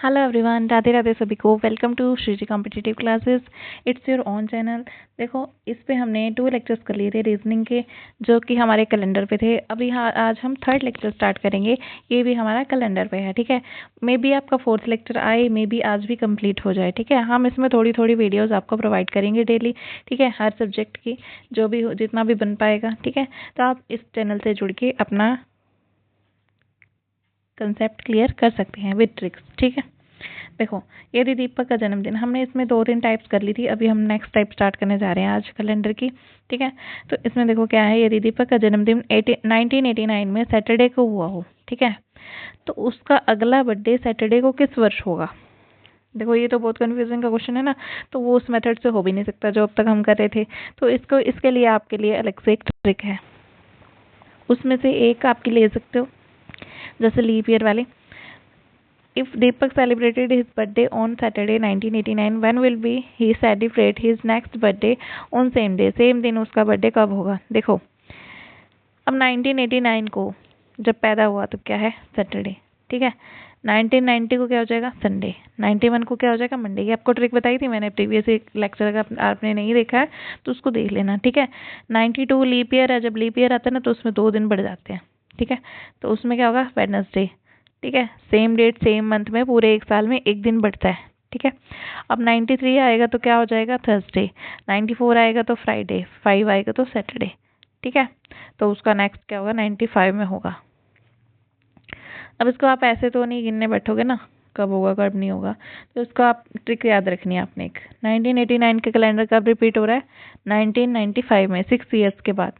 Hello everyone, Radhe Radhe सभी को। Welcome to Shriji competitive classes. It's your own channel. देखो, इस पे हमने 2 लेक्चर्स कर लिए थे रीजनिंग के, जो कि हमारे कैलेंडर पे थे। अभी आज हम 3rd लेक्चर स्टार्ट करेंगे। ये भी हमारा कैलेंडर पे है, ठीक है। मे बी आपका 4th लेक्चर आए, मे बी आज भी कंप्लीट हो जाए, ठीक है। हम इसमें थोड़ी थोड़ी वीडियोज़ आपको प्रोवाइड करेंगे डेली, ठीक है, हर सब्जेक्ट की, जो भी जितना भी बन पाएगा, ठीक है। तो आप इस चैनल से जुड़ के अपना कंसेप्ट क्लियर कर सकते हैं विद ट्रिक्स, ठीक है। देखो, यदि दीपक का जन्मदिन, हमने इसमें 2-3 टाइप्स कर ली थी। अभी हम नेक्स्ट टाइप स्टार्ट करने जा रहे हैं आज कैलेंडर की, ठीक है। तो इसमें देखो क्या है, यदि दीपक का जन्मदिन 1989 में सैटरडे को हुआ हो, ठीक है, तो उसका अगला बर्थडे सैटरडे को किस वर्ष होगा। देखो, ये तो बहुत कंफ्यूजिंग का क्वेश्चन है ना, तो वो उस मेथड से हो भी नहीं सकता जो अब तक हम कर रहे थे। तो इसके लिए आपके लिए अलग से एक ट्रिक है, उसमें से एक आपकी ले सकते हो, जैसे लीप ईयर वाले। If Deepak celebrated his birthday on Saturday 1989, when will be he celebrate his next birthday on same day? Same दिन उसका बर्थडे कब होगा। देखो, अब 1989 को जब पैदा हुआ तो क्या है, सैटरडे, ठीक है। 1990 को क्या हो जाएगा, संडे। 91 को क्या हो जाएगा, मंडे। ये आपको ट्रिक बताई थी मैंने प्रीवियस एक लेक्चर का, आपने नहीं देखा है तो उसको देख लेना, ठीक है। 92 लीप ईयर है, जब लीप ईयर आता है ना तो उसमें 2 दिन बढ़ जाते हैं, ठीक है। तो उसमें क्या होगा, वेडनेसडे, ठीक है। सेम डेट सेम मंथ में पूरे एक साल में एक दिन बढ़ता है, ठीक है। अब 93 आएगा तो क्या हो जाएगा, थर्सडे। 94 आएगा तो फ्राइडे, 5 आएगा तो सैटरडे, ठीक है। तो उसका नेक्स्ट क्या होगा, 95 में होगा। अब इसको आप ऐसे तो नहीं गिनने बैठोगे ना, कब होगा कब नहीं होगा। तो इसको आप ट्रिक याद रखनी है आपने। एक 1989 के कैलेंडर कब रिपीट हो रहा है, 1995 में, 6 ईयर्स के बाद,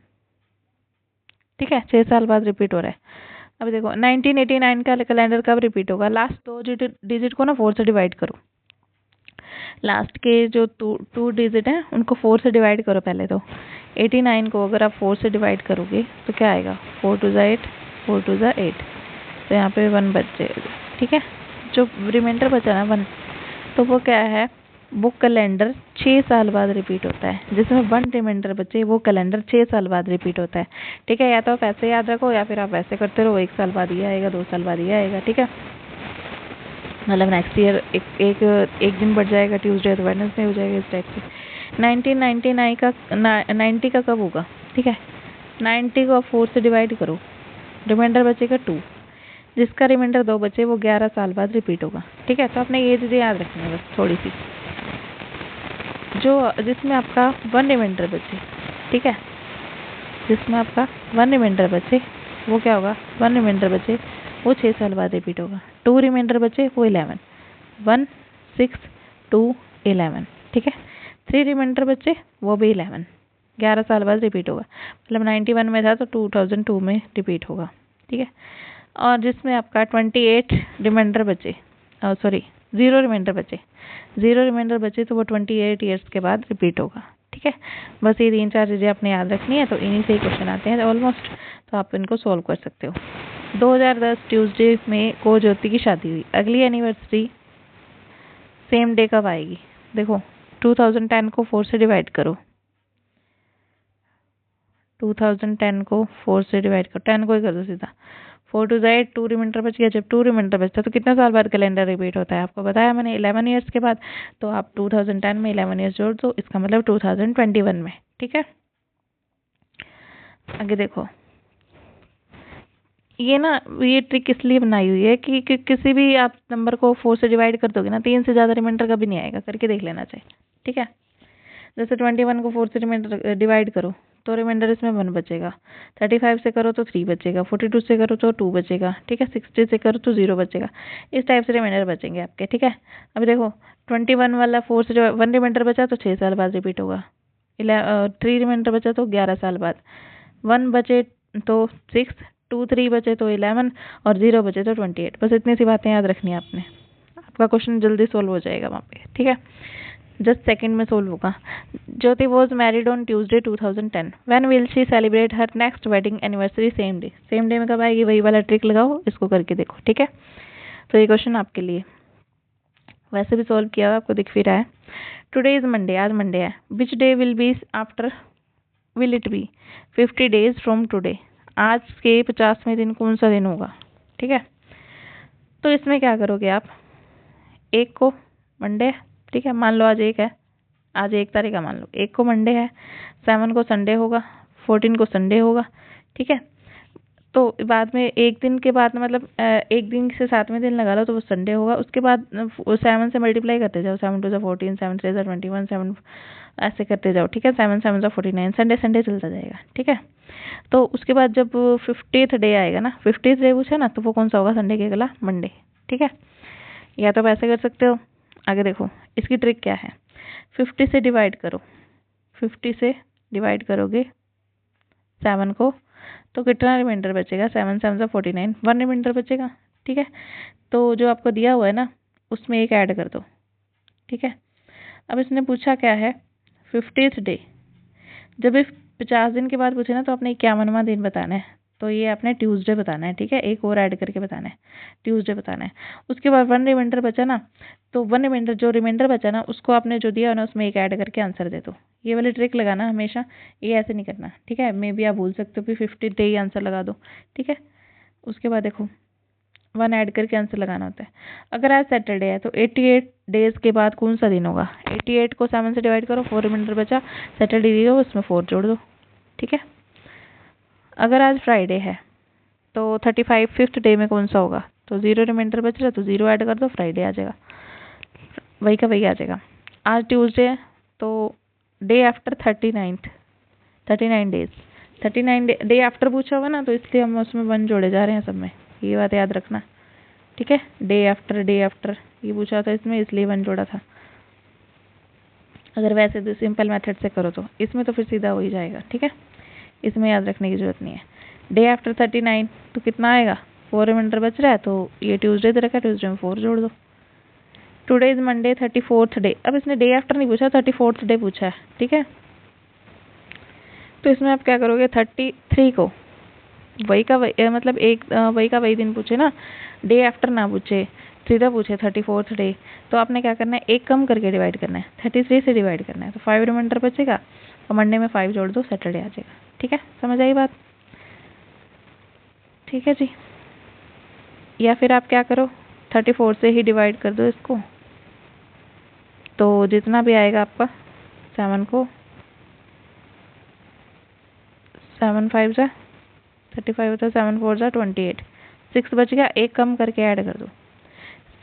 ठीक है, 6 साल बाद रिपीट हो रहा है। अब देखो, 1989 का कैलेंडर कब रिपीट होगा, लास्ट 2 डिजिट को ना 4 से डिवाइड करो। लास्ट के जो टू डिजिट हैं उनको 4 से डिवाइड करो पहले। तो 89 को अगर आप 4 से डिवाइड करोगे तो क्या आएगा, 4 2 ज़ा 8, 4 2 ज़ा 8। तो यहाँ पे 1 बच जाएगा, ठीक है। जो रिमाइंडर बचा ना 1, तो वो क्या है, वो कैलेंडर 6 साल बाद रिपीट होता है। जिसमें 1 रिमाइंडर बचे वो कैलेंडर 6 साल बाद रिपीट होता है, ठीक है। या तो आप ऐसे याद रखो या फिर आप ऐसे करते रहो, 1 साल बाद ये आएगा, 2 साल बाद ये आएगा, ठीक है। मतलब नेक्स्ट ईयर एक दिन बढ़ जाएगा, ट्यूसडे तो वेडनेसडे हो जाएगा, इस टाइप से। 1999 का 90 का कब होगा, ठीक है। 90 को आप 4 से डिवाइड करो, रिमाइंडर बचेगा 2। जिसका रिमाइंडर 2 बचे वो 11 साल बाद रिपीट होगा, ठीक है। तो आपने ये चीज़ें याद रखनी है बस थोड़ी सी, जो जिसमें आपका 1 रिमाइंडर बचे, ठीक है, जिसमें आपका 1 रिमाइंडर बचे वो क्या होगा, 1 रिमाइंडर बचे वो 6 साल बाद रिपीट होगा। 2 रिमाइंडर बचे वो 11, 1 6 2 11, ठीक है। 3 रिमाइंडर बचे वो भी 11, 11 साल बाद रिपीट होगा। मतलब 91 में था तो 2002 में रिपीट होगा, ठीक है। और जिसमें आपका 28 रिमाइंडर बचे, सॉरी 0 रिमाइंडर बचे, 0 रिमाइंडर बचे तो वो 28 ईयर्स के बाद रिपीट होगा, ठीक है। बस ये 3-4 चीज़ें आपने याद रखनी है। तो इन्हीं से ही क्वेश्चन आते हैं ऑलमोस्ट, तो आप इनको सॉल्व कर सकते हो। 2010 ट्यूसडे में को ज्योति की शादी हुई, अगली एनिवर्सरी सेम डे कब आएगी। देखो, 2010 को 4 से डिवाइड करो, 2010 को 4 से डिवाइड करो, 10 को ही कर दो सीधा। 4 2 ज़ा 8, 2 रिमाइंडर बच गया। जब 2 रिमाइंडर बचता है तो कितने साल बाद कैलेंडर रिपीट होता है, आपको बताया मैंने, 11 ईयर्स के बाद। तो आप 2010 में 11 ईयर्स जोड़ दो, इसका मतलब 2021 में, ठीक है। आगे देखो, ये ना, ये ट्रिक इसलिए बनाई हुई है कि किसी भी आप नंबर को 4 से डिवाइड कर दोगे ना, 3 से ज़्यादा रिमाइंडर कभी नहीं आएगा, करके देख लेना चाहिए, ठीक है। जैसे 21 को 4 से रिमाइंडर डिवाइड करो तो रिमाइंडर इसमें 1 बचेगा। 35 से करो तो 3 बचेगा। 42 से करो तो 2 बचेगा, ठीक है। 60 से करो तो 0 बचेगा। इस टाइप से रिमाइंडर बचेंगे आपके, ठीक है। अब देखो, 21 वाला 4 से 1 रिमाइंडर बचा तो 6 साल बाद रिपीट होगा। 3 रिमाइंडर बचा तो 11 साल बाद। 1 बचे तो 6, 2 3 बचे तो 11 और 0 बचे तो 28। बस इतनी सी बातें याद रखनी है आपने, आपका क्वेश्चन जल्दी सोल्व हो जाएगा वहाँ पे, ठीक है। जस्ट सेकंड में सोल्व होगा। Jyoti was married on Tuesday 2010, when will she celebrate her next wedding anniversary same day. Same day में कब आएगी, वही वाला ट्रिक लगाओ, इसको करके देखो, ठीक है। तो ये क्वेश्चन आपके लिए, वैसे भी सोल्व किया हुआ आपको दिख भी रहा है। टुडे इज मंडे, आज मंडे है। विच day will be after, will it be 50 days from today. आज के 50वें दिन कौन सा दिन होगा, ठीक है। तो इसमें क्या करोगे आप, 1 को मंडे है, ठीक है, मान लो आज 1 है, आज 1 तारीख है, मान लो 1 को मंडे है, 7 को संडे होगा, 14 को संडे होगा, ठीक है। तो बाद में एक दिन के बाद मतलब एक दिन से 7वें दिन लगा लो तो वो संडे होगा। उसके बाद 7 से मल्टीप्लाई करते जाओ, 7 2 14, 7 3 21, 7 ऐसे करते जाओ, ठीक है। 7 7 49, संडे संडे चलता जाएगा, ठीक है। तो उसके बाद जब 50th डे आएगा ना, 50th डे पूछा ना, तो वो कौन सा होगा संडे के अगला, मंडे, ठीक है। या तो आप ऐसे कर सकते हो। आगे देखो इसकी ट्रिक क्या है, 50 से डिवाइड करो, 50 से डिवाइड करोगे 7 को तो कितना रिमाइंडर बचेगा, 7 7 49, 1 रिमाइंडर बचेगा, ठीक है। तो जो आपको दिया हुआ है ना उसमें एक ऐड कर दो, ठीक है। अब इसने पूछा क्या है, 50th डे। जब ये 50 दिन के बाद पूछे ना तो आपने 51वां दिन बताना है, तो ये आपने ट्यूसडे बताना है, ठीक है। एक और ऐड करके बताना है, ट्यूसडे बताना है। उसके बाद 1 रिमाइंडर बचा ना, तो 1 रिमाइंडर जो रिमाइंडर बचा ना उसको आपने जो दिया ना उसमें एक ऐड करके आंसर दे दो। ये वाली ट्रिक लगाना हमेशा, ये ऐसे नहीं करना, ठीक है। मे बी आप भूल सकते हो कि 50 डे ही आंसर लगा दो, ठीक है। उसके बाद देखो 1 ऐड करके आंसर लगाना होता है। अगर आज सैटरडे है तो 88 डेज के बाद कौन सा दिन होगा, 88 को 7 से डिवाइड करो, 4 रिमाइंडर बचा, सैटरडे दिया उसमें 4 जोड़ दो, ठीक है। अगर आज फ्राइडे है तो 35 5th डे में कौन सा होगा, तो 0 रिमाइंडर बच रहा है तो 0 ऐड कर दो, फ्राइडे आ जाएगा, वही का वही आ जाएगा। आज ट्यूसडे है तो day after 39 days, 39 day after पूछा होगा ना, तो इसलिए हम उसमें 1 जोड़े जा रहे हैं सब में, ये बात याद रखना, ठीक है। डे आफ्टर ये पूछा था इसमें, इसलिए 1 जोड़ा था। अगर वैसे तो सिंपल मेथड से करो तो इसमें तो फिर सीधा हो ही जाएगा, ठीक है। इसमें याद रखने की जरूरत नहीं है। डे आफ्टर 39 तो कितना आएगा, 4 रिमाइंडर बच रहा है तो ये ट्यूसडे दे रखा है, ट्यूसडे में 4 जोड़ दो। Today is Monday, 34th day. अब इसने डे आफ्टर नहीं पूछा, 34th डे पूछा है, ठीक है। तो इसमें आप क्या करोगे, 33 को वही का वही मतलब एक वही का वही दिन पूछे ना, डे आफ्टर ना पूछे, सीधा पूछे 34th डे, तो आपने क्या करना है, एक कम करके डिवाइड करना है, 33 से डिवाइड करना है, तो 5 रिमाइंडर बचेगा और मंडे में 5 जोड़ दो, सैटरडे आ जाएगा, ठीक है। समझ आई बात, ठीक है जी। या फिर आप क्या करो, 34 से ही डिवाइड कर दो इसको, तो जितना भी आएगा आपका 7 को 7 5 जा 35 होता है, 7 4 जा 28, 6 बच गया, एक कम करके ऐड कर दो,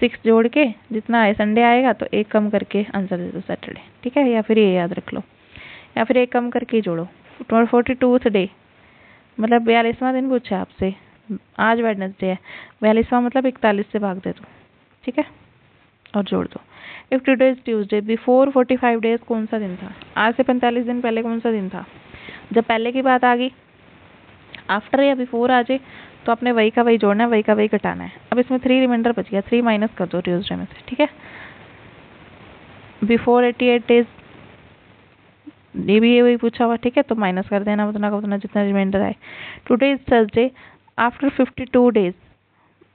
6 जोड़ के जितना आए संडे आएगा तो एक कम करके आंसर दे दो सैटरडे, ठीक है। या फिर ये याद रख लो, या फिर एक कम करके जोड़ो। 42th डे मतलब 42वां दिन पूछा आपसे, आज वेडनेसडे है, 42वां मतलब 41 से भाग दे दो, ठीक है, और जोड़ दो। If today is Tuesday, before 45 days कौन सा दिन था, आज से 45 दिन पहले कौन सा दिन था। जब पहले की बात आ गई, आफ्टर या बिफोर आ जाए तो आपने वही का वही जोड़ना है, वही का वही घटाना है। अब इसमें 3 रिमाइंडर बच गया, 3 माइनस कर दो ट्यूसडे में से, ठीक है। बिफोर 88 डेज ये भी वही पूछा हुआ, ठीक है, तो माइनस कर देना उतना का उतना जितना रिमाइंडर आए। Today is Thursday, after 52 days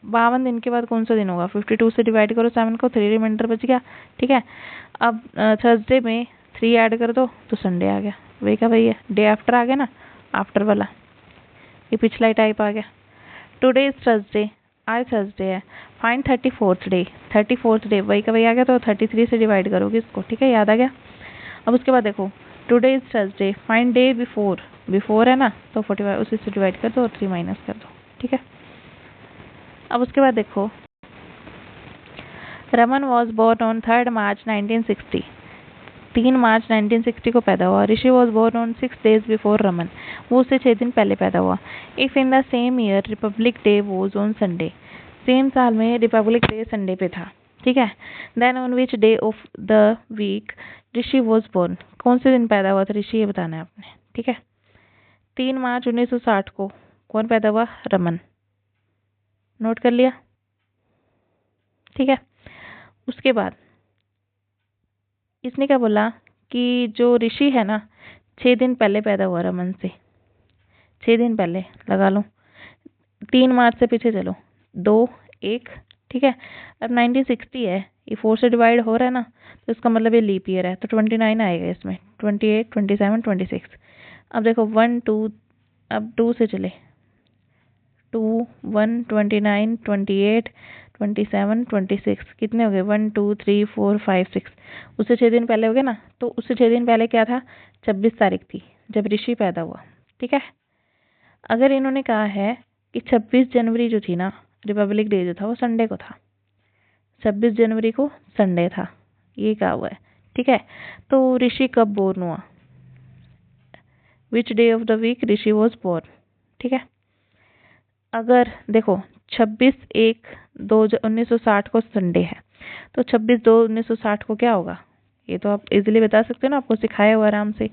52 दिन के बाद कौन सा दिन होगा, 52 से डिवाइड करो 7 को, 3 रिमाइंडर बच गया, ठीक है। अब थर्सडे में 3 ऐड कर दो तो संडे आ गया, वही का वही है, डे आफ्टर आ गया ना, आफ्टर वाला ये पिछला ही टाइप आ गया। टुडे इज थर्सडे, आज थर्सडे है, फाइंड 34th डे वही का वही आ गया, तो 33 से डिवाइड करोगे इसको, ठीक है, याद आ गया। अब उसके बाद देखो today is Thursday, find day before है ना, तो 45 उसी से डिवाइड कर दो और 3 माइनस कर दो, ठीक है। अब उसके बाद देखो रमन वॉज बोर्न ऑन 3 मार्च 1960, 3 मार्च 1960 को पैदा हुआ। Rishi was born on 6 days before Raman, वो उससे 6 दिन पहले पैदा हुआ। If in the same year republic day was on Sunday, सेम साल में रिपब्लिक डे संडे पे था, ठीक है। Then on which day of the week Rishi was born, कौन से दिन पैदा हुआ था ऋषि, ये बताना है आपने, ठीक है। 3 मार्च 1960 को कौन पैदा हुआ, रमन, नोट कर लिया, ठीक है। उसके बाद इसने क्या बोला कि जो ऋषि है ना 6 दिन पहले पैदा हुआ रमन से, 6 दिन पहले लगा लो, 3 मार्च से पीछे चलो 2 1, ठीक है। अब 1960 है, ये 4 से डिवाइड हो रहा है ना, तो इसका मतलब ये लीप ईयर है, तो 29 आएगा इसमें, 28 27 26। अब देखो 1 2, अब 2 से चले 2, 1, 29, 28, 27, 26 कितने हो गए? 1, 2, 3, 4, 5, 6 उससे 6 दिन पहले हो गए ना। तो उससे 6 दिन पहले क्या था? 26 तारीख थी जब ऋषि पैदा हुआ। ठीक है, अगर इन्होंने कहा है कि 26 जनवरी जो थी ना, रिपब्लिक डे जो था वो संडे को था, 26 जनवरी को संडे था, ये कहा हुआ है। ठीक है, तो ऋषि कब बोर्न हुआ? Which day of the week Rishi was born. ठीक है, अगर देखो 26/1/2/1960 को संडे है, तो 26/2/1960 को क्या होगा? ये तो आप इजीली बता सकते हो ना, आपको सिखाया हुआ आराम से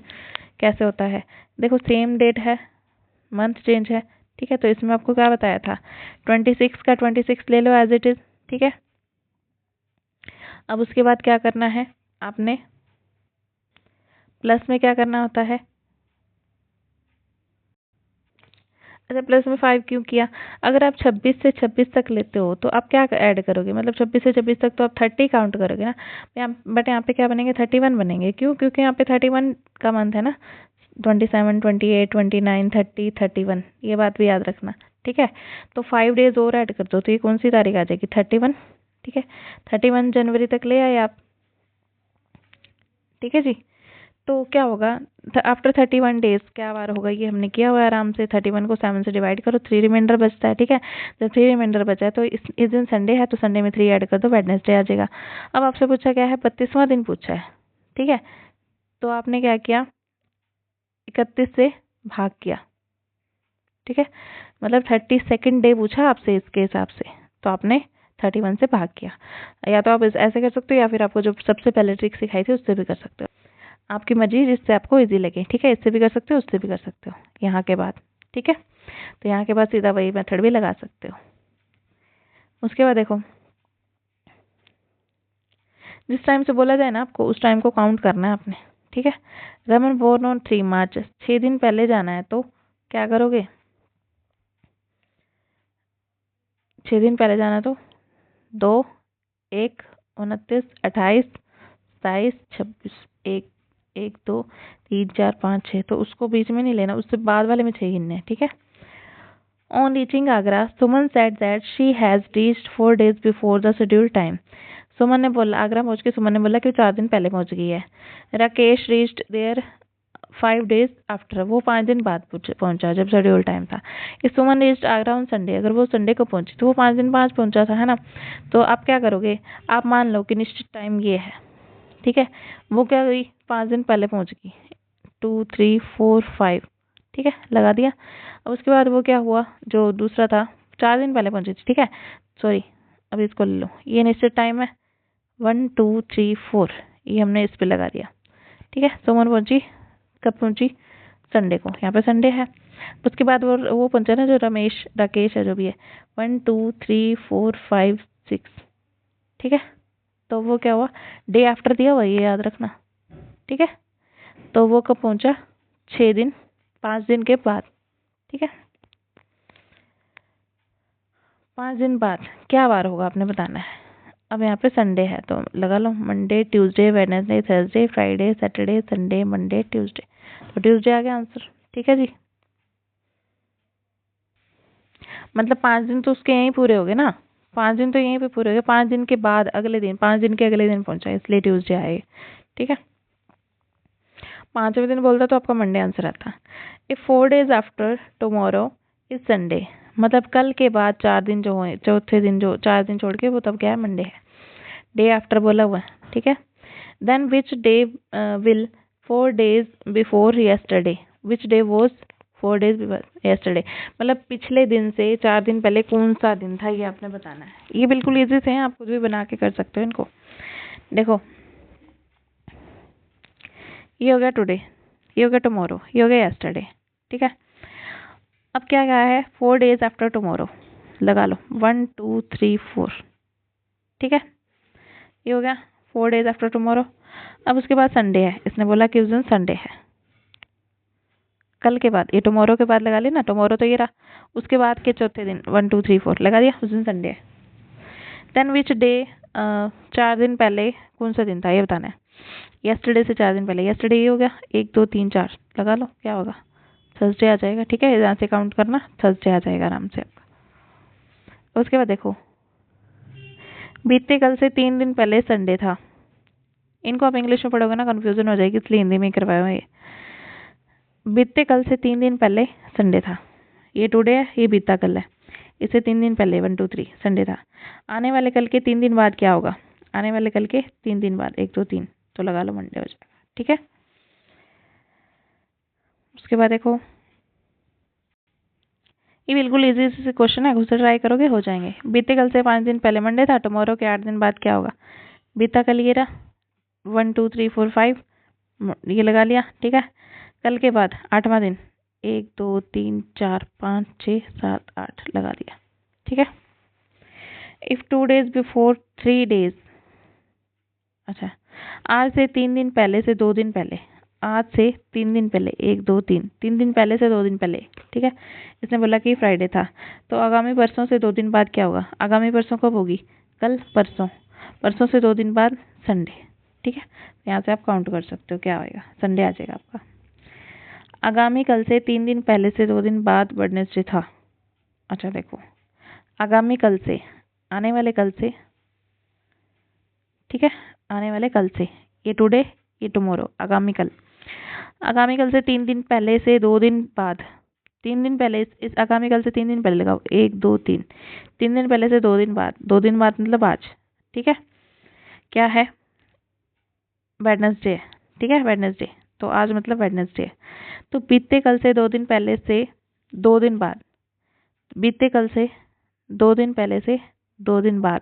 कैसे होता है। देखो सेम डेट है, मंथ चेंज है। ठीक है, तो इसमें आपको क्या बताया था? 26 का 26 ले लो एज इट इज। ठीक है, अब उसके बाद क्या करना है आपने? प्लस में क्या करना होता है? अच्छा, प्लस में 5 क्यों किया? अगर आप 26 से 26 तक लेते हो तो आप क्या ऐड करोगे? मतलब 26 से 26 तक तो आप 30 काउंट करोगे ना। बट यहाँ पे क्या बनेंगे? 31 बनेंगे। क्यों? क्योंकि यहाँ पे 31 का मंथ है ना। 27, 28, 29, 30, 31, ये बात भी याद रखना। ठीक है, तो 5 डेज और ऐड कर दो तो ये कौन सी तारीख आ जाएगी? 31। ठीक है, 31 जनवरी तक ले आए आप। ठीक है जी, तो क्या होगा? आफ्टर 31 डेज क्या वार होगा? ये हमने किया हुआ है आराम से। 31 को 7 से डिवाइड करो, 3 रिमाइंडर बचता है। ठीक है, जब 3 रिमाइंडर बचा है तो इस दिन संडे है, तो संडे में 3 ऐड कर दो, वेडनेसडे आ जाएगा। अब आपसे पूछा क्या है? 32वां दिन पूछा है। ठीक है, तो आपने क्या किया? 31 से भाग किया। ठीक है, मतलब 32nd डे पूछा आपसे इसके हिसाब से, तो आपने 31 से भाग किया। या तो आप ऐसे कर सकते हो, या फिर आपको जो सबसे पहले ट्रिक सिखाई थी उससे भी कर सकते हो। आपकी मर्जी, जिससे आपको इजी लगे। ठीक है, इससे भी कर सकते हो, उससे भी कर सकते हो यहाँ के बाद। ठीक है, तो यहाँ के बाद सीधा वही मेथड भी लगा सकते हो। उसके बाद देखो, जिस टाइम से बोला जाए ना आपको, उस टाइम को काउंट करना है आपने। ठीक है, रमन बोर्न ऑन 3 मार्च, 6 दिन पहले जाना है, तो क्या करोगे? 6 दिन पहले जाना है तो 2, 1, 29, 28, 27, 26, 1, 1, 2, 3, 4, 5, 6, तो उसको बीच में नहीं लेना, उससे बाद वाले में 6 गिनने हैं। ठीक है, On reaching Agra, Suman said that she has reached 4 days before the scheduled time. सुमन ने बोला, आगरा पहुंच के सुमन ने बोला कि वो 4 दिन पहले पहुंच गई है। Rakesh reached there 5 days after, वो 5 दिन बाद पहुंचा जब शेड्यूल टाइम था। इस सुमन reached आगरा on Sunday, अगर वो संडे को पहुंची तो वो 5 दिन बाद पहुंचा था, है ना। तो आप क्या करोगे? आप मान लो कि निश्चित टाइम ये है। ठीक है, वो क्या गई? 5 दिन पहले पहुंच गई। 2, 3, 4, 5। ठीक है, लगा दिया। अब उसके बाद वो क्या हुआ? जो दूसरा था, 4 दिन पहले पहुंची थी। ठीक है, सॉरी, अब इसको ले लो, ये निश्चित टाइम है 1, 2, 3, 4, ये हमने इस पे लगा दिया। ठीक है, सुमन पहुंची कब पहुंची? संडे को, यहाँ पे संडे है। उसके बाद वो पहुंचा ना, जो राकेश है जो भी है, 1, 2, 3, 4, 5, 6। ठीक है, तो वो क्या हुआ? डे आफ्टर दिया हुआ, ये याद रखना। ठीक है, तो वो कब पहुंचा? 6 दिन, 5 दिन के बाद। ठीक है, 5 दिन बाद क्या वार होगा आपने बताना है। अब यहाँ पे संडे है तो लगा लो, Monday, Tuesday, Wednesday, Thursday, Friday, Saturday, Sunday, Monday, Tuesday, तो ट्यूसडे आ गया आंसर। ठीक है जी, मतलब 5 दिन तो उसके यहीं पूरे हो गए ना, 5 दिन तो यहीं पे पूरे हो गए। 5 दिन के बाद अगले दिन, 5 दिन के अगले दिन पहुंचा, इसलिए ट्यूसडे आए। ठीक है, 5वें दिन बोलता तो आपका मंडे आंसर आता। If 4 days after tomorrow is Sunday, मतलब कल के बाद 4 दिन जो हुए, चौथे दिन जो 4 दिन छोड़ के, वो तब क्या है? मंडे है। डे आफ्टर बोला हुआ है। ठीक है, then which day will 4 days before yesterday, which day was 4 days before yesterday, मतलब पिछले दिन से 4 दिन पहले कौन सा दिन था, ये आपने बताना है। ये बिल्कुल इजी से हैं, आप खुद भी बना के कर सकते हो इनको। देखो, ये हो गया टुडे, ये हो गया टुमारो, ये हो गया यस्टरडे। ठीक है, अब क्या कहा है? 4 days आफ्टर टुमारो, लगा लो 1, 2, 3, 4। ठीक है, ये हो गया 4 days आफ्टर टुमारो। अब उसके बाद संडे है, इसने बोला कि उस दिन संडे है, कल के बाद, ये टुमारो के बाद लगा लेना, टुमारो तो ये रहा। उसके बाद के चौथे दिन 1, 2, 3, 4 लगा दिया, उस दिन संडे है। देन विच डे, 4 दिन पहले कौन सा दिन था ये बताना है। यस्टरडे से 4 दिन पहले, यस्टरडे ये हो गया, 1, 2, 3, 4 लगा लो, क्या होगा? थर्सडे आ जाएगा। ठीक है, यहाँ से काउंट करना, थर्सडे आ जाएगा आराम से आपका। उसके बाद देखो बीते कल से 3 दिन पहले संडे था। इनको आप इंग्लिश में पढ़ोगे ना कंफ्यूजन हो जाएगी, इसलिए हिंदी में करवाया है। बीते कल से 3 दिन पहले संडे था। ये टुडे है, ये बीता कल है। इससे 3 दिन पहले 1 2 3 संडे था। आने वाले कल के 3 दिन बाद क्या होगा? आने वाले कल के 3 दिन बाद 1 2 3 तो लगा लो मंडे हो जाएगा। ठीक है। उसके बाद देखो ये बिल्कुल इजी से क्वेश्चन है, खुद से ट्राई करोगे हो जाएंगे। बीते कल से 5 दिन पहले मंडे था। टुमारो के 8 दिन बाद क्या होगा? बीता कल ये रहा 1 2 3 4 5 ये लगा लिया। ठीक है। कल के बाद 8वां दिन 1 2 3 4 5 6 7 8 लगा दिया। ठीक है। इफ 2 days बिफोर 3 days, अच्छा आज से 3 दिन पहले से 2 दिन पहले, आज से 3 दिन पहले 1 2 3 3 दिन पहले से 2 दिन पहले। ठीक है। इसने बोला कि फ्राइडे था, तो आगामी परसों से 2 दिन बाद क्या होगा? आगामी परसों कब होगी? कल परसों, परसों से 2 दिन बाद संडे। ठीक है। यहाँ से आप काउंट कर सकते हो क्या होएगा, संडे आ जाएगा आपका। आगामी कल से 3 दिन पहले से 2 दिन बाद वेडनेसडे था। अच्छा देखो आगामी कल से, आने वाले कल से, ठीक है, आने वाले कल से, ये टुडे ये टुमारो, आगामी कल। आगामी कल से 3 दिन पहले से 2 दिन बाद, 3 दिन पहले, इस आगामी कल से 3 दिन पहले लगाओ 1 2 3 3 दिन पहले से 2 दिन बाद, 2 दिन बाद मतलब आज। ठीक है। क्या है? वेडनेसडे। ठीक है, वेडनेसडे। तो आज मतलब वेडनेसडे। तो बीते कल से 2 दिन पहले से 2 दिन बाद, बीते कल से 2 दिन पहले से 2 दिन बाद,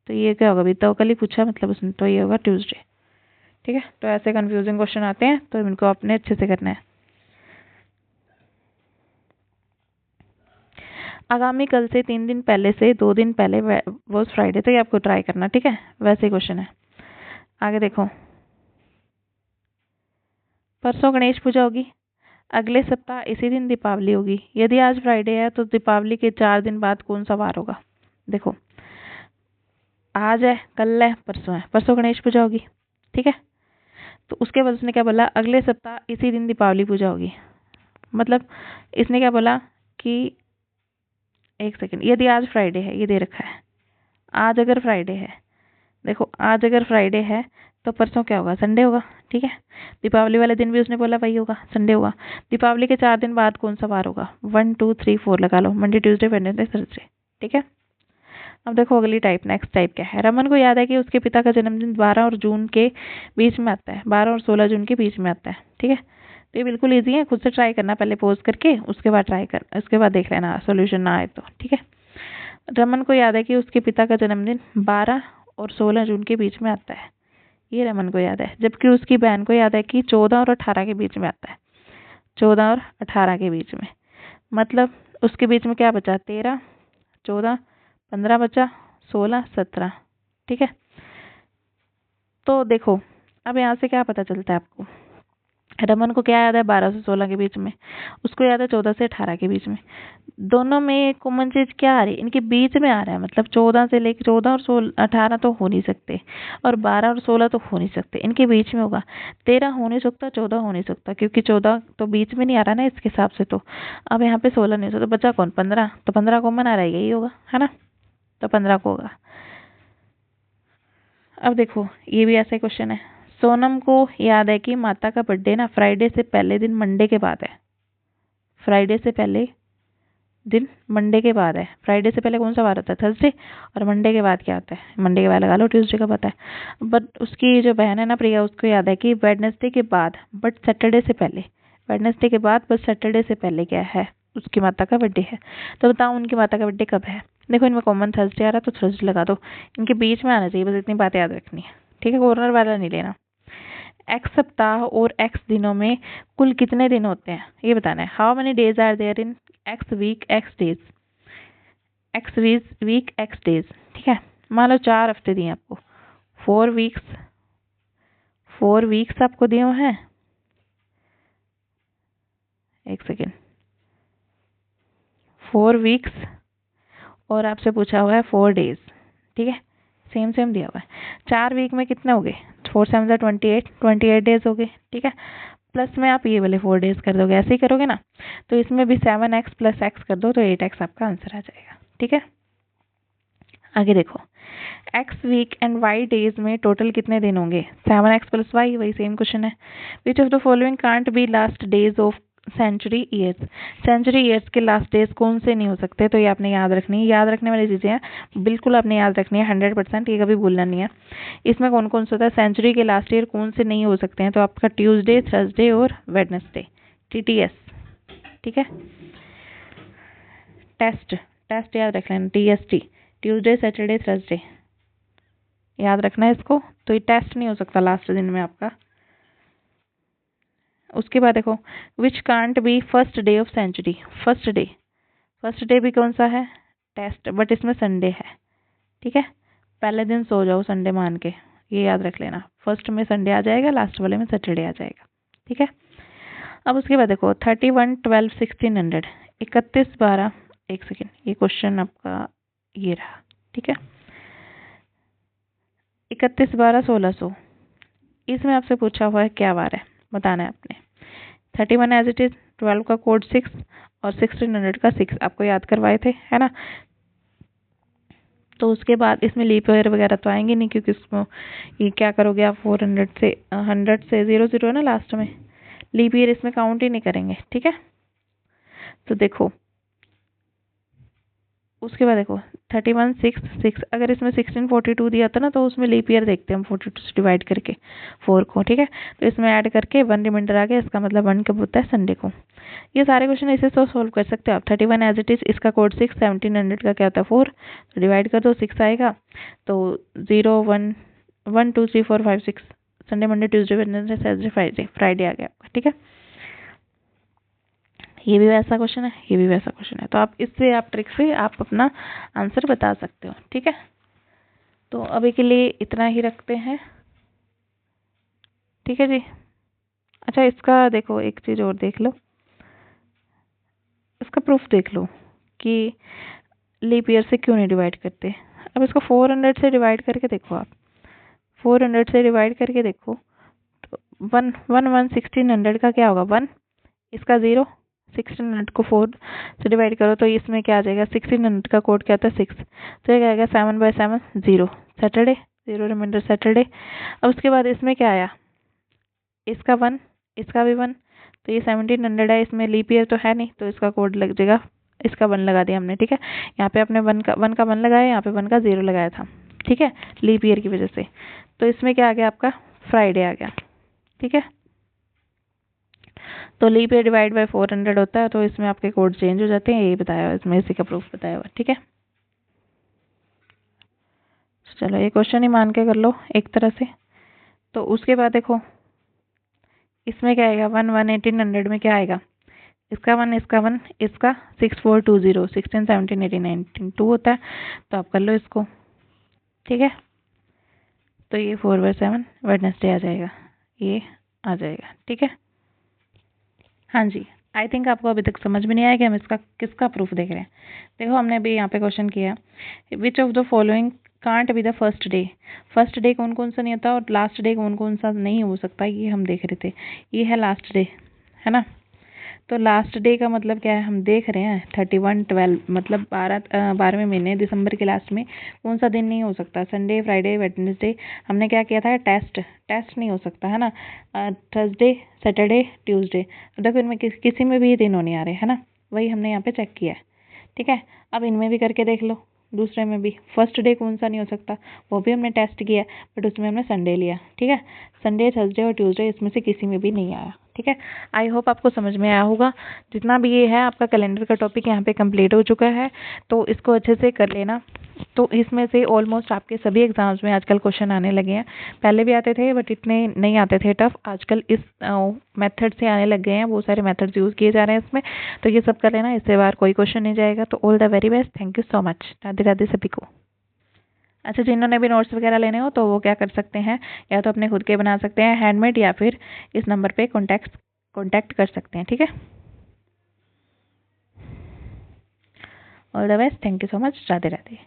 तो ये क्या होगा? बीता कल ही पूछा मतलब उसने, तो ये होगा ट्यूसडे। ठीक है। तो ऐसे कंफ्यूजिंग क्वेश्चन आते हैं तो इनको आपने अच्छे से करना है। आगामी कल से 3 दिन पहले से 2 दिन पहले वो फ्राइडे, तो ये आपको ट्राई करना। ठीक है। वैसे क्वेश्चन है। आगे देखो परसों गणेश पूजा होगी, अगले सप्ताह इसी दिन दीपावली होगी। यदि आज फ्राइडे है तो दीपावली के 4 दिन बाद कौन सा वार होगा? देखो आज है, कल है, परसों है, परसों गणेश पूजा होगी। ठीक है। तो उसके बाद उसने क्या बोला? अगले सप्ताह इसी दिन दीपावली पूजा होगी। मतलब इसने क्या बोला कि एक सेकंड, यदि आज फ्राइडे है, ये दे रखा है, आज अगर फ्राइडे है, देखो आज अगर फ्राइडे है तो परसों क्या होगा? संडे होगा। ठीक है। दीपावली वाले दिन भी उसने बोला वही होगा, संडे होगा। दीपावली के 4 दिन बाद कौन सा वार होगा? 1 2 3 4 लगा लो, मंडे ट्यूसडे वेडनेसडे थर्सडे। ठीक है। अब देखो अगली टाइप, नेक्स्ट टाइप क्या है। रमन को याद है कि उसके पिता का जन्मदिन 12 और जून के बीच में आता है, 12 और 16 जून के बीच में आता है। ठीक है। तो ये बिल्कुल इजी है, खुद से ट्राई करना, पहले पोज करके उसके बाद ट्राई कर, उसके बाद देख लेना सोल्यूशन ना आए तो। ठीक है। रमन को याद है कि उसके पिता का जन्मदिन 12 और 16 जून के बीच में आता है, ये रमन को याद है। जबकि उसकी बहन को याद है कि 14 और 18 के बीच में आता है, 14 और 18 के बीच में, मतलब उसके बीच में क्या बचा? 13 14 15 बचा, 16 17। ठीक है। तो देखो अब यहाँ से क्या पता चलता है आपको? रमन को क्या याद है? 12 से 16 के बीच में, उसको याद है 14 से 18 के बीच में। दोनों में कॉमन चीज क्या आ रही है? इनके बीच में आ रहा है, मतलब 14 से लेकर 14 और 16 18 तो हो नहीं सकते, और 12 और 16 तो हो नहीं सकते, इनके बीच में होगा। 13 हो नहीं सकता, 14 हो नहीं सकता, क्योंकि 14 तो बीच में नहीं आ रहा ना इसके हिसाब से। तो अब यहाँ पे 16 नहीं हो सकता, बचा कौन? 15। तो 15 कॉमन आ रहा है, यही होगा, है ना? तो 15 को होगा। अब देखो ये भी ऐसा क्वेश्चन है। सोनम को याद है कि माता का बर्थडे ना फ्राइडे से पहले दिन मंडे के बाद है, फ्राइडे से पहले दिन मंडे के बाद है। फ्राइडे से पहले कौन सा वार होता है? थर्सडे। और मंडे के बाद क्या होता है? मंडे के बाद लगा लो, ट्यूसडे का पता है। बट उसकी जो बहन है ना प्रिया, उसको याद है कि वेडनेसडे के बाद बट सैटरडे से पहले, वेडनेसडे के बाद बट सैटरडे से पहले क्या है? उसकी माता का बर्थडे है। तो बताओ उनकी माता का बर्थडे कब है? देखो इनमें कॉमन थर्सडे आ रहा है, तो थर्सडे लगा दो, इनके बीच में आना चाहिए, बस इतनी बात याद रखनी है। ठीक है। कॉर्नर वाला नहीं लेना। एक्स सप्ताह और एक्स दिनों में कुल कितने दिन होते हैं ये बताना है। How many days are there in X week X days, X week X days. ठीक है। मान लो 4 हफ्ते दिए आपको, 4 वीक्स, 4 वीक्स आपको दिए हुए हैं, एक सेकेंड, 4 वीक्स और आपसे पूछा हुआ है 4 डेज। ठीक है। सेम सेम दिया हुआ है। 4 वीक में कितने हो गए? 4 7 28, 28 डेज हो गए। ठीक है। प्लस में आप ये वाले 4 डेज कर दोगे, ऐसे ही करोगे ना, तो इसमें भी 7x प्लस x कर दो, तो 8x आपका आंसर आ जाएगा। ठीक है। आगे देखो, x week and y days में टोटल कितने दिन होंगे? 7x + y, वही सेम क्वेश्चन है। Which of the following can't be last days of century years? Century years के लास्ट डेज कौन से नहीं हो सकते? तो ये आपने याद रखनी है, याद रखने वाली चीज़ें हैं, बिल्कुल आपने याद रखनी है 100%, ये कभी भूलना नहीं है। इसमें कौन कौन सा होता है? सेंचुरी के लास्ट ईयर कौन से नहीं हो सकते हैं? तो आपका ट्यूसडे, थर्सडे और वेडनेसडे, TTS, ठीक है। टेस्ट याद रख लेना, TST, ट्यूसडे, सैटरडे, थर्सडे, याद रखना है इसको। तो ये टेस्ट नहीं हो सकता लास्ट दिन में आपका। उसके बाद देखो, which can't be first day of century? First day भी कौन सा है? टेस्ट, बट इसमें संडे है, ठीक है। पहले दिन सो जाओ संडे मान के, ये याद रख लेना। फर्स्ट में संडे आ जाएगा, लास्ट वाले में सैटरडे आ जाएगा, ठीक है। अब उसके बाद देखो 31, 12, 1600, 31, 12, एक सेकेंड, ये क्वेश्चन आपका ये रहा, ठीक है। 31, 12, 1600, इसमें आपसे पूछा हुआ है क्या वार है, बताना है आपने। 31 एज इट इज, 12 का कोड 6 और 1600 का 6 आपको याद करवाए थे, है ना। तो उसके बाद इसमें लीप ईयर वगैरह तो आएंगे नहीं, क्योंकि इसको ये क्या करोगे आप, 400 से 100 से 00 है ना लास्ट में, लीप ईयर इसमें काउंट ही नहीं करेंगे, ठीक है। तो देखो उसके बाद देखो 31, 6, 6, अगर इसमें 1642 दिया था ना, तो उसमें लीप ईयर देखते हैं हम 42 से डिवाइड करके 4 को, ठीक है। तो इसमें ऐड करके 1 रिमाइंडर आ गया, इसका मतलब 1 कब होता है? संडे को। ये सारे क्वेश्चन ऐसे तो सोल्व कर सकते हो आप। 31 एज इट इज, इसका कोड 6, 1700 का क्या होता है 4, तो डिवाइड कर दो, 6 आएगा। तो 0, 1, 1, 2, 3, 4, 5, 6, Sunday, Monday, Tuesday, Wednesday, Thursday, Friday आ गया आपका, ठीक है। ये भी वैसा क्वेश्चन है, ये भी वैसा क्वेश्चन है। तो आप इससे, आप ट्रिक से आप अपना आंसर बता सकते हो, ठीक है। तो अभी के लिए इतना ही रखते हैं, ठीक है जी। अच्छा, इसका देखो एक चीज़ और देख लो, इसका प्रूफ देख लो कि लीप ईयर से क्यों नहीं डिवाइड करते। अब इसको 400 से डिवाइड करके देखो आप, 400 से डिवाइड करके देखो, तो 1, 1, 1, 1600 का क्या होगा 1, इसका 0, 1600 को 4 से डिवाइड करो तो इसमें क्या आ जाएगा, 1600 का कोड क्या होता है 6, तो ये क्या आएगा 7/7, 0, सैटरडे, 0 रिमाइंडर सैटरडे। अब उसके बाद इसमें क्या आया, इसका 1, इसका भी 1, तो ये 1700 है, इसमें लीप ईयर तो है नहीं, तो इसका कोड लग जाएगा, इसका 1 लगा दिया हमने, ठीक है। यहाँ पे आपने 1 का 1 लगाया, यहाँ पे 1 का 0 लगाया था, ठीक है, लीप ईयर की वजह से। तो इसमें क्या आ गया आपका, फ्राइडे आ गया, ठीक है। तो लीप ईयर डिवाइड बाय 400 होता है, तो इसमें आपके कोड चेंज हो जाते हैं, यही बताया हुआ इसमें, इसी का प्रूफ बताया हुआ, ठीक है। चलो ये क्वेश्चन ही मान के कर लो एक तरह से। तो उसके बाद देखो इसमें क्या आएगा, 1, 1, 1800 में क्या आएगा, इसका 1, इसका 1, इसका 6, 4, 2, 0, 16, 17, 18, 19, 2 होता है, तो आप कर लो इसको, ठीक है। तो ये 4/7 वेडनेसडे आ जाएगा, ये आ जाएगा, ठीक है। हाँ जी, आई थिंक आपको अभी तक समझ में नहीं आया कि हम इसका किसका प्रूफ देख रहे हैं। देखो हमने अभी यहाँ पे क्वेश्चन किया, विच of the following can't be the first day. First day कौन कौन सा नहीं होता और लास्ट डे कौन कौन सा नहीं हो सकता, ये हम देख रहे थे। ये है लास्ट डे, है ना। तो लास्ट डे का मतलब क्या है, हम देख रहे हैं 31, 12, मतलब 12वें महीने दिसंबर के लास्ट में कौन सा दिन नहीं हो सकता, संडे, फ्राइडे, वेडनेसडे। हमने क्या किया था, टेस्ट नहीं हो सकता, है ना। थर्सडे, सैटरडे, ट्यूसडे, देखो इनमें किसी में भी दिन नहीं आ रहे, है ना, वही हमने यहाँ पे चेक किया है, ठीक है। अब इनमें भी करके देख लो, दूसरे में भी फर्स्ट डे कौन सा नहीं हो सकता, वो भी हमने टेस्ट किया, बट उसमें हमने संडे लिया, ठीक है। संडे, थर्सडे और ट्यूसडे इसमें से किसी में भी नहीं आया, ठीक है। आई होप आपको समझ में आया होगा। जितना भी ये है आपका कैलेंडर का टॉपिक यहाँ पे कंप्लीट हो चुका है, तो इसको अच्छे से कर लेना। तो इसमें से ऑलमोस्ट आपके सभी एग्जाम्स में आजकल क्वेश्चन आने लगे हैं, पहले भी आते थे बट इतने नहीं आते थे टफ, आजकल इस मेथड से आने लग गए हैं, बहुत सारे मेथड्स यूज़ किए जा रहे हैं इसमें। तो ये सब कर लेना, इससे बाहर कोई क्वेश्चन नहीं जाएगा। तो all the very best, thank you so much, Radhe Radhe सभी को। अच्छा, जिन्होंने भी नोट्स वगैरह लेने हो तो वो क्या कर सकते हैं, या तो अपने खुद के बना सकते हैं हैंडमेड, या फिर इस नंबर पे कॉन्टैक्ट कर सकते हैं, ठीक है। All the best, thank you so much, Radhe Radhe.